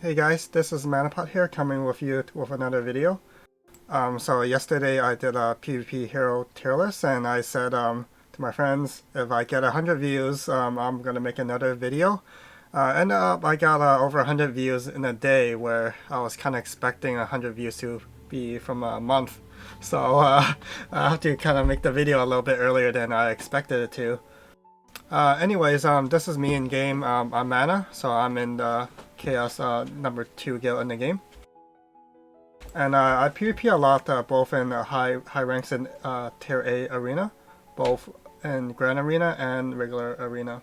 Hey guys, this is Manapot here coming with you with another video. So yesterday I did a PvP hero tier list and I said to my friends if I get 100 views I'm gonna make another video. Ended up I got over 100 views in a day where I was kind of expecting 100 views to be from a month. So I have to kind of make the video a little bit earlier than I expected it to. Anyways, this is me in game. I'm Mana, so I'm in the Chaos number 2 guild in the game. And I PvP a lot, both in high ranks in Tier A arena, both in Grand Arena and regular arena.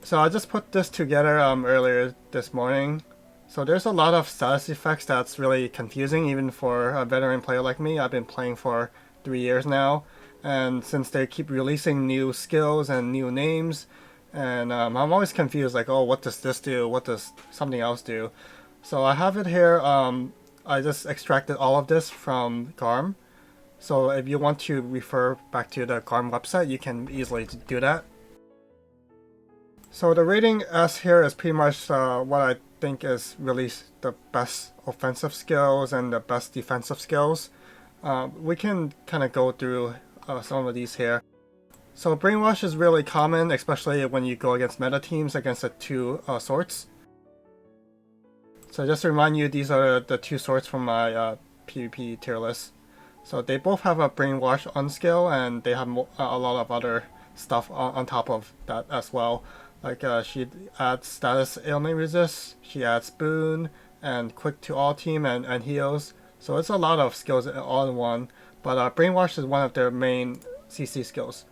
So I just put this together earlier this morning. So there's a lot of status effects that's really confusing even for a veteran player like me. I've been playing for 3 years now, and since they keep releasing new skills and new names, and I'm always confused, like, oh, what does this do? What does something else do? So I have it here. I just extracted all of this from garm. So if you want to refer back to the garm website, you can easily do that. So the rating S here is pretty much what I think is really the best offensive skills and the best defensive skills. We can kind of go through some of these here. So Brainwash is really common, especially when you go against meta teams against the two sorts. So just to remind you, these are the two sorts from my PvP tier list. So they both have a Brainwash on skill, and they have a lot of other stuff on top of that as well. Like she adds status ailment resist, she adds boon, and quick to all team and heals. So it's a lot of skills all in one, but Brainwash is one of their main CC skills.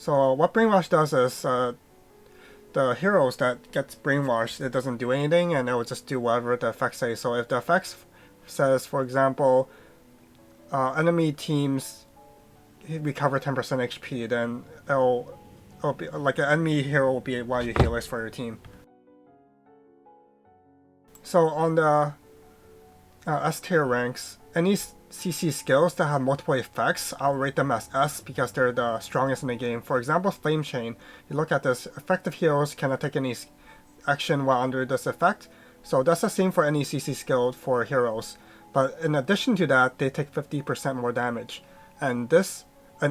So what Brainwash does is the heroes that gets brainwashed, it doesn't do anything and it will just do whatever the effects say. So if the effects says, for example, enemy teams recover 10% HP, then it'll be like an enemy hero will be one of your healers for your team. So on the S tier ranks, any CC skills that have multiple effects, I'll rate them as S because they're the strongest in the game. For example, Flame Chain. You look at this, effective heroes cannot take any action while under this effect. So that's the same for any CC skill for heroes. But in addition to that, they take 50% more damage. And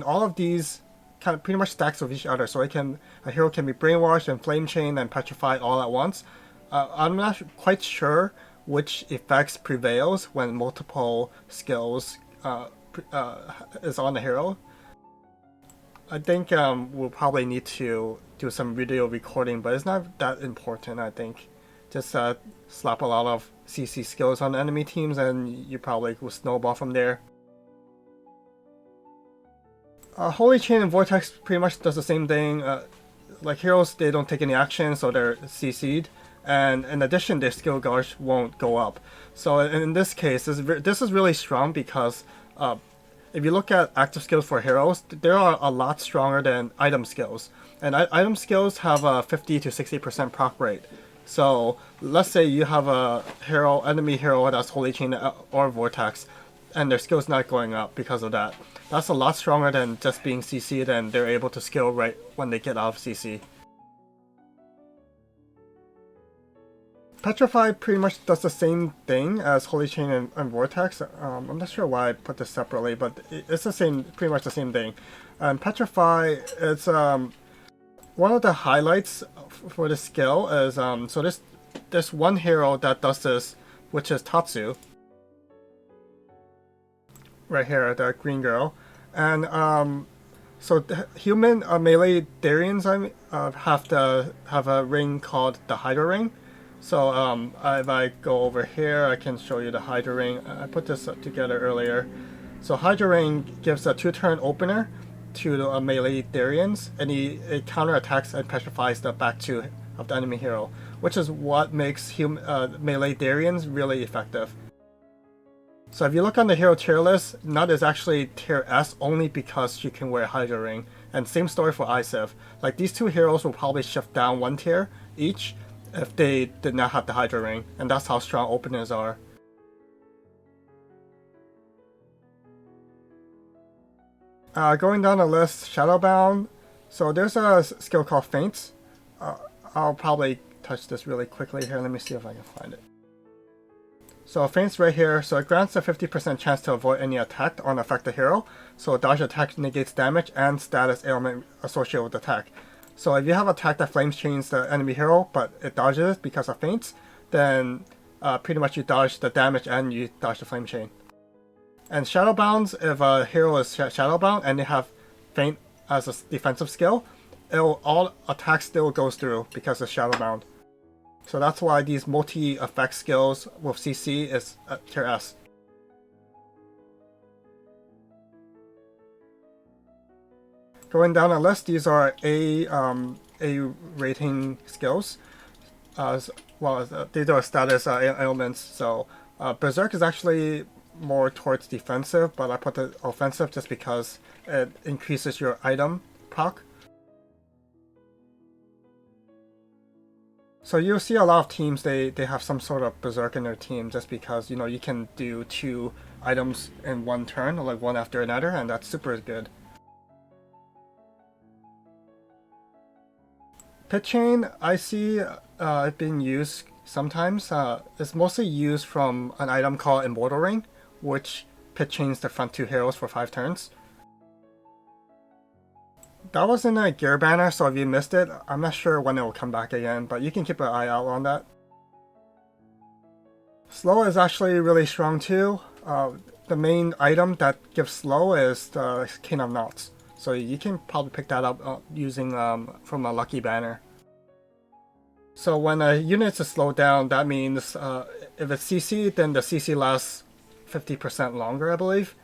all of these kind of pretty much stacks with each other. So a hero can be Brainwashed and Flame Chain and Petrified all at once. I'm not quite sure which effects prevails when multiple skills is on the hero. I think we'll probably need to do some video recording, but it's not that important, I think. Just slap a lot of CC skills on enemy teams and you probably will snowball from there. Holy Chain and Vortex pretty much does the same thing. Like heroes, they don't take any action, so they're CC'd. And in addition, their skill gauge won't go up. So in this case, this is really strong because if you look at active skills for heroes, they are a lot stronger than item skills. And item skills have a 50 to 60% proc rate. So let's say you have a enemy hero that's Holy Chain or Vortex, and their skill's not going up because of that. That's a lot stronger than just being CC'd and they're able to skill right when they get out of CC. Petrified pretty much does the same thing as Holy Chain and Vortex. I'm not sure why I put this separately, but it's pretty much the same thing. And Petrify, it's one of the highlights for this skill is so there's one hero that does this, which is Tatsu. Right here, the green girl, and so the human melee Darians have a ring called the Hydra Ring. So if I go over here, I can show you the Hydra Ring. I put this together earlier. So Hydra Ring gives a 2-turn opener to the melee Darians, and it counterattacks and petrifies the back 2 of the enemy hero, which is what makes melee Darians really effective. So if you look on the hero tier list, Nut is actually tier S only because she can wear Hydra Ring, and same story for Isif. Like these two heroes will probably shift down 1 tier each if they did not have the Hydra Ring, and that's how strong openers are. Going down the list, Shadowbound. So there's a skill called Faints. I'll probably touch this really quickly here. Let me see if I can find it. So Feint's right here, so it grants a 50% chance to avoid any attack on affect the hero. So dodge attack negates damage and status ailment associated with attack. So if you have attack that flames chains the enemy hero, but it dodges because of feints, then pretty much you dodge the damage and you dodge the flame chain. And Shadowbounds, if a hero is Shadowbound and they have feint as a defensive skill, all attack still goes through because it's Shadowbound. So that's why these multi-effect skills with CC is tier S. Going down the list, these are A rating skills, as well as these are status ailments. So Berserk is actually more towards defensive, but I put the offensive just because it increases your item proc. So you'll see a lot of teams, they have some sort of Berserk in their team just because, you know, you can do 2 items in one turn, like one after another, and that's super good. Pit Chain, I see it being used sometimes. It's mostly used from an item called Immortal Ring, which pit chains the front 2 heroes for 5 turns. That was in a gear banner, so if you missed it, I'm not sure when it will come back again, but you can keep an eye out on that. Slow is actually really strong too. The main item that gives slow is the King of Knots, so you can probably pick that up using from a lucky banner. So when a unit is slowed down, that means if it's CC, then the CC lasts 50% longer, I believe.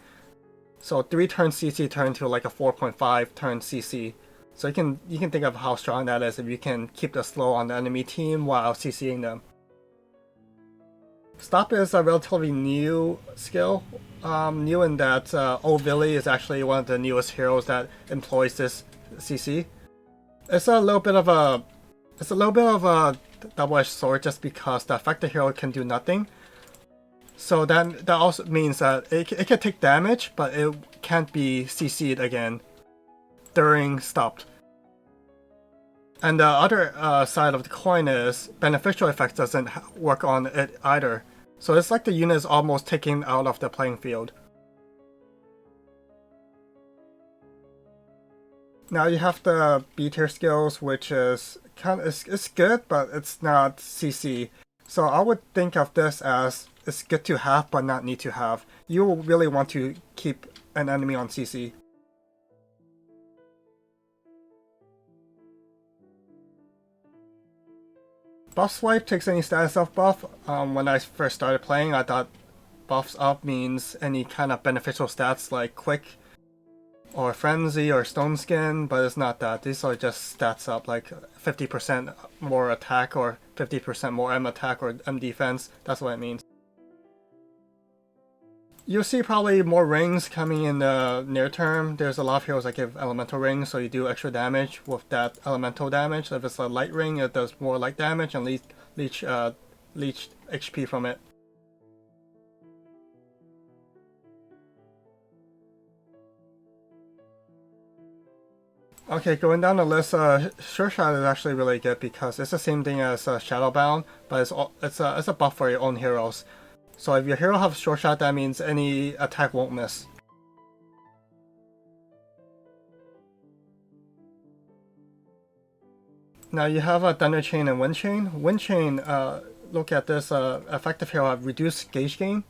So 3 turn CC turn to like a 4.5 turn CC. So you can think of how strong that is if you can keep the slow on the enemy team while CCing them. Stop is a relatively new skill. New in that Old Billy is actually one of the newest heroes that employs this CC. It's a little bit of a double-edged sword just because the affected hero can do nothing. So that also means that it can take damage, but it can't be CC'd again during stopped. And the other side of the coin is beneficial effects doesn't work on it either. So it's like the unit is almost taken out of the playing field. Now you have the B tier skills, which is it's good, but it's not CC. So I would think of this as it's good to have, but not need to have. You will really want to keep an enemy on CC. Buff swipe takes any status up buff. When I first started playing, I thought buffs up means any kind of beneficial stats like quick or frenzy or stone skin, but it's not that. These are just stats up, like 50% more attack or 50% more M attack or M defense. That's what it means. You'll see probably more rings coming in the near term. There's a lot of heroes that give elemental rings, so you do extra damage with that elemental damage. If it's a light ring, it does more light damage and leech HP from it. Okay, going down the list, Sure Shot is actually really good because it's the same thing as Shadowbound, but it's a buff for your own heroes. So if your hero has Short Shot, that means any attack won't miss. Now you have a Thunder Chain and Wind Chain. Wind Chain, look at this, effective hero have reduced gauge gain.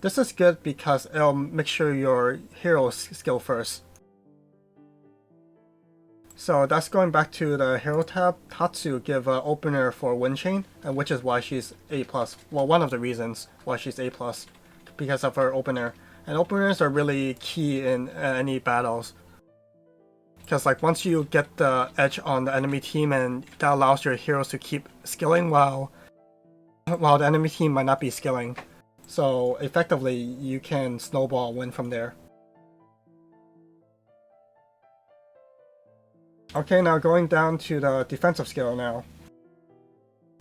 This is good because it'll make sure your hero skill first. So that's going back to the hero tab. Tatsu give an opener for Wind Chain, and which is why she's A+. Well, one of the reasons why she's A+, because of her opener. And openers are really key in any battles. Because like once you get the edge on the enemy team, and that allows your heroes to keep skilling while the enemy team might not be skilling. So effectively, you can snowball win from there. Okay, now going down to the defensive skill now.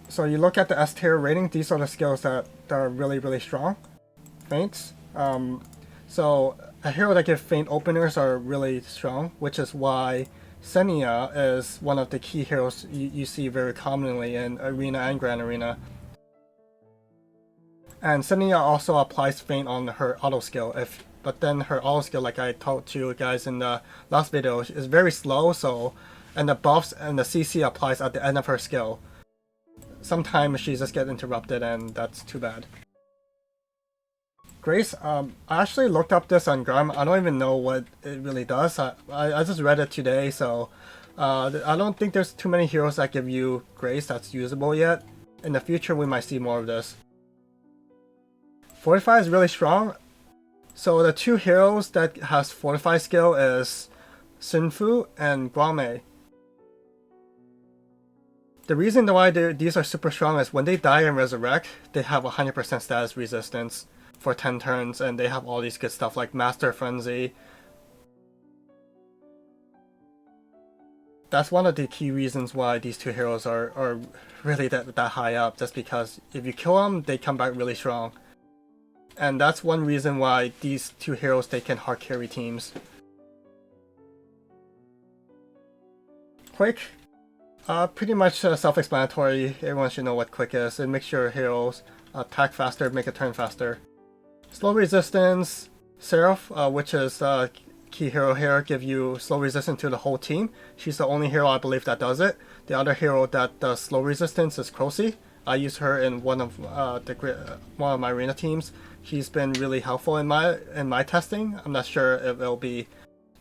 So you look at the S tier rating, these are the skills that are really, really strong. Feints. So a hero that gives feint openers are really strong, which is why Senia is one of the key heroes you see very commonly in Arena and Grand Arena. And Senia also applies Feint on her auto skill, but then her auto skill, like I told you guys in the last video, is very slow, and the buffs and the CC applies at the end of her skill. Sometimes she just gets interrupted, and that's too bad. Grace, I actually looked up this on Garm. I don't even know what it really does. I just read it today, so I don't think there's too many heroes that give you Grace that's usable yet. In the future, we might see more of this. Fortify is really strong. So the two heroes that has Fortify skill is Sinfu and Guame. The reason why these are super strong is when they die and resurrect, they have 100% status resistance for 10 turns, and they have all these good stuff like Master Frenzy. That's one of the key reasons why these two heroes are really that high up, just because if you kill them, they come back really strong. And that's one reason why these two heroes, they can hard carry teams. Quick, pretty much self-explanatory. Everyone should know what Quick is. It makes your heroes attack faster, make a turn faster. Slow resistance, Seraph, which is key hero here, give you slow resistance to the whole team. She's the only hero I believe that does it. The other hero that does slow resistance is Crossy. I use her in one of my arena teams. She's been really helpful in my testing. I'm not sure if it'll be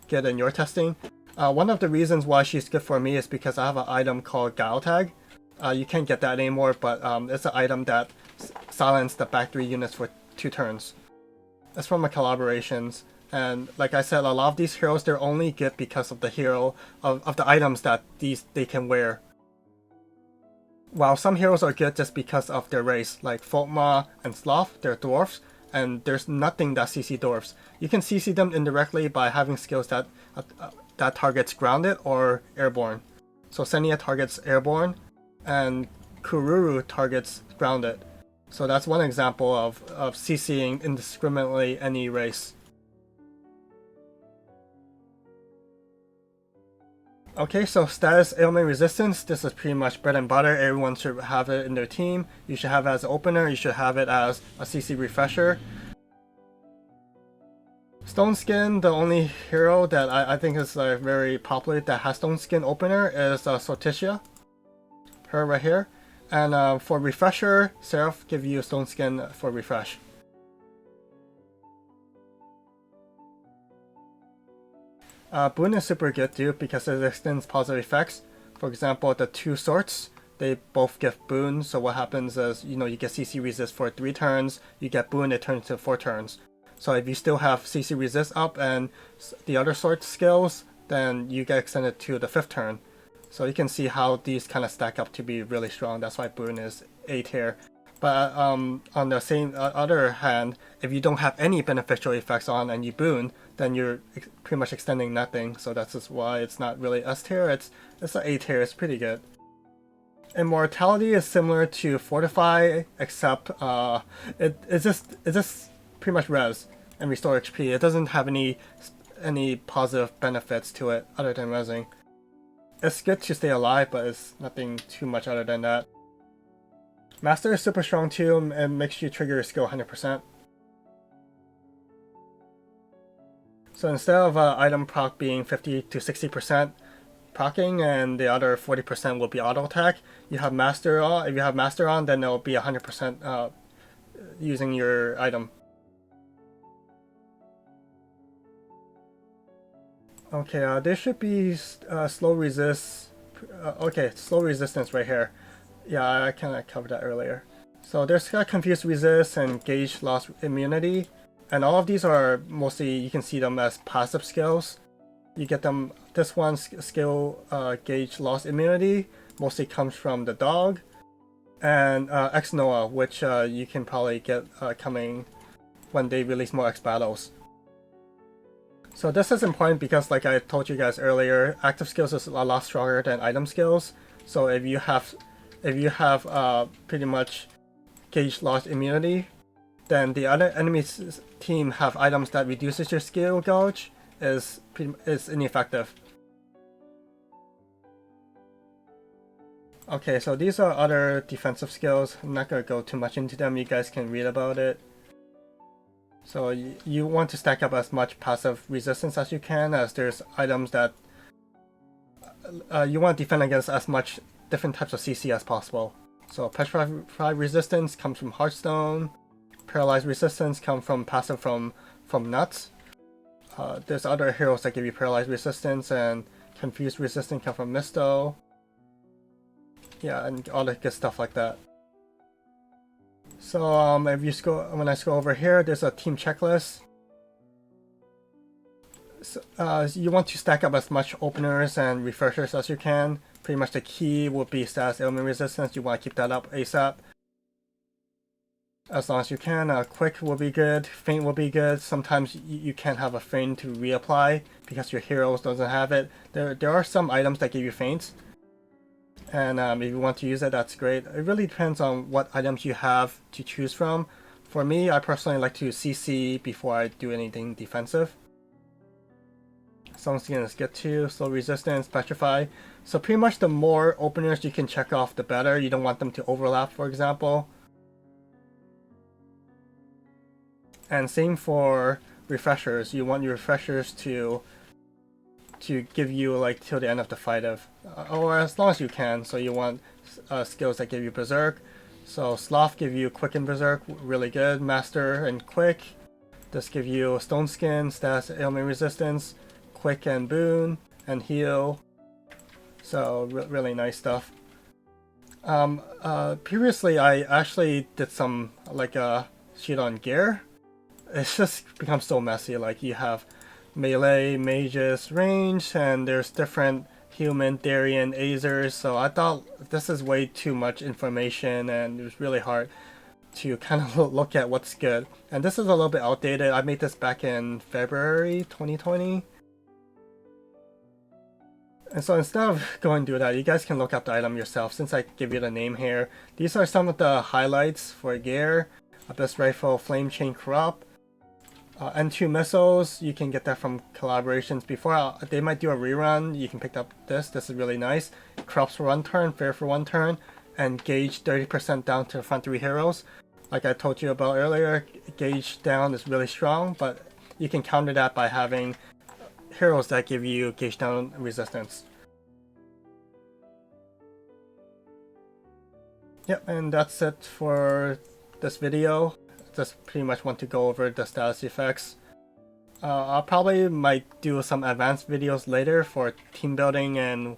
good in your testing. One of the reasons why she's good for me is because I have an item called Gao Tag. You can't get that anymore, but it's an item that silences the back 3 units for 2 turns. It's from my collaborations, and like I said, a lot of these heroes, they're only good because of the hero of the items that they can wear. While some heroes are good just because of their race, like Folkma and Sloth, they're dwarfs, and there's nothing that CC dwarfs. You can CC them indirectly by having skills that targets grounded or airborne. So Senia targets airborne, and Kururu targets grounded. So that's one example of CCing indiscriminately any race. Okay, so status ailment resistance, this is pretty much bread and butter. Everyone should have it in their team. You should have it as an opener, you should have it as a CC refresher. Stone Skin, the only hero that I think is very popular that has Stone Skin opener is Sorticia. Her right here. And for refresher, Seraph give you Stone Skin for refresh. Boon is super good too because it extends positive effects. For example, the 2 swords, they both give Boon, so what happens is, you get CC resist for 3 turns, you get Boon, it turns into 4 turns. So if you still have CC resist up and the other sword skills, then you get extended to the 5th turn. So you can see how these kind of stack up to be really strong. That's why Boon is A tier. But on the same other hand, if you don't have any beneficial effects on and you Boon, then you're pretty much extending nothing. So that's just why it's not really S tier. It's an A tier. It's pretty good. Immortality is similar to Fortify, except it's just pretty much res and restore HP. It doesn't have any positive benefits to it other than resing. It's good to stay alive, but it's nothing too much other than that. Master is super strong too, and makes you trigger your skill 100%. So instead of item proc being 50 to 60% procking, and the other 40% will be auto attack, you have Master on. If you have Master on, then it'll be 100% using your item. Okay, there should be slow resist. Okay, slow resistance right here. Yeah, I kind of covered that earlier. So there's confused resist and gauge loss immunity, and all of these are mostly, you can see them as passive skills. You get them. This one's skill gauge loss immunity mostly comes from the dog, and X Noah, which you can probably get coming when they release more X battles. So this is important because, like I told you guys earlier, active skills is a lot stronger than item skills. So if you have pretty much gauge loss immunity, then the other enemy's team have items that reduces your skill gauge is ineffective. Okay, so these are other defensive skills. I'm not going to go too much into them. You guys can read about it. So you want to stack up as much passive resistance as you can, as there's items that you want to defend against as much different types of CC as possible. So Petrified resistance comes from Hearthstone. Paralyzed resistance comes from passive from Nuts. There's other heroes that give you paralyzed resistance, and confused resistance come from Misto. Yeah, and all the good stuff like that. So if you when I scroll over here, there's a team checklist. So, you want to stack up as much openers and refreshers as you can. Pretty much the key will be status ailment resistance. You want to keep that up ASAP. As long as you can. Quick will be good. Feint will be good. Sometimes you can't have a feint to reapply because your heroes doesn't have it. There are some items that give you feints. And if you want to use it, that's great. It really depends on what items you have to choose from. For me, I personally like to CC before I do anything defensive. Something to get to, slow resistance, petrify. So pretty much the more openers you can check off, the better. You don't want them to overlap, for example. And same for refreshers. You want your refreshers to give you like till the end of the fight, or as long as you can. So you want skills that give you Berserk. So Sloth give you Quick and Berserk, really good. Master and Quick. This give you Stone Skin, status ailment resistance, Quick and Boon, and Heal. So really nice stuff. Previously I actually did some like sheet on gear. It's just becomes so messy. Like you have melee, mages, range, and there's different human, Darien, Azers. So I thought this is way too much information, and it was really hard to kind of look at what's good. And this is a little bit outdated. I made this back in February 2020. And so instead of going through that, you guys can look up the item yourself since I give you the name here. These are some of the highlights for gear. Abyss Rifle, Flame Chain Corrupt. N2 missiles, you can get that from collaborations before. They might do a rerun. You can pick up this. This is really nice. Corrupts for 1 turn, fair for 1 turn, and gauge 30% down to the front 3 heroes. Like I told you about earlier, gauge down is really strong, but you can counter that by having heroes that give you gauge down resistance. Yep, and that's it for this video. Just pretty much want to go over the status effects. I probably might do some advanced videos later for team building and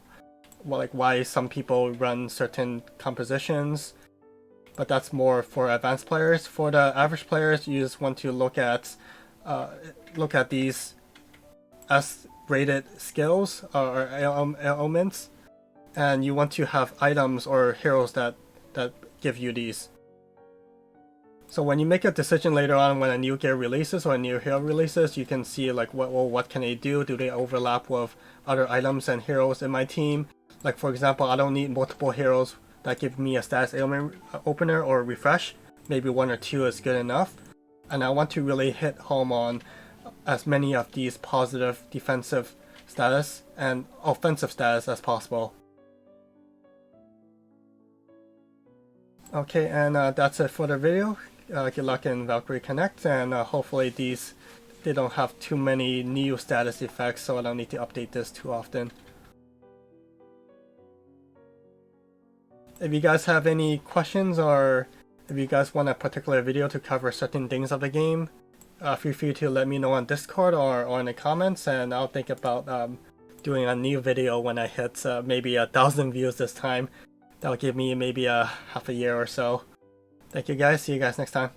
like why some people run certain compositions, but that's more for advanced players. For the average players, you just want to look at these S-rated skills or ailments, and you want to have items or heroes that give you these. So when you make a decision later on when a new gear releases or a new hero releases, you can see like what can they do? Do they overlap with other items and heroes in my team? Like for example, I don't need multiple heroes that give me a status ailment opener or refresh. Maybe 1 or 2 is good enough. And I want to really hit home on as many of these positive defensive status and offensive status as possible. Okay, and that's it for the video. Good luck in Valkyrie Connect, and hopefully they don't have too many new status effects, so I don't need to update this too often. If you guys have any questions, or if you guys want a particular video to cover certain things of the game, feel free to let me know on Discord or in the comments, and I'll think about doing a new video when I hit maybe 1,000 views this time. That'll give me maybe half a year or so. Thank you guys. See you guys next time.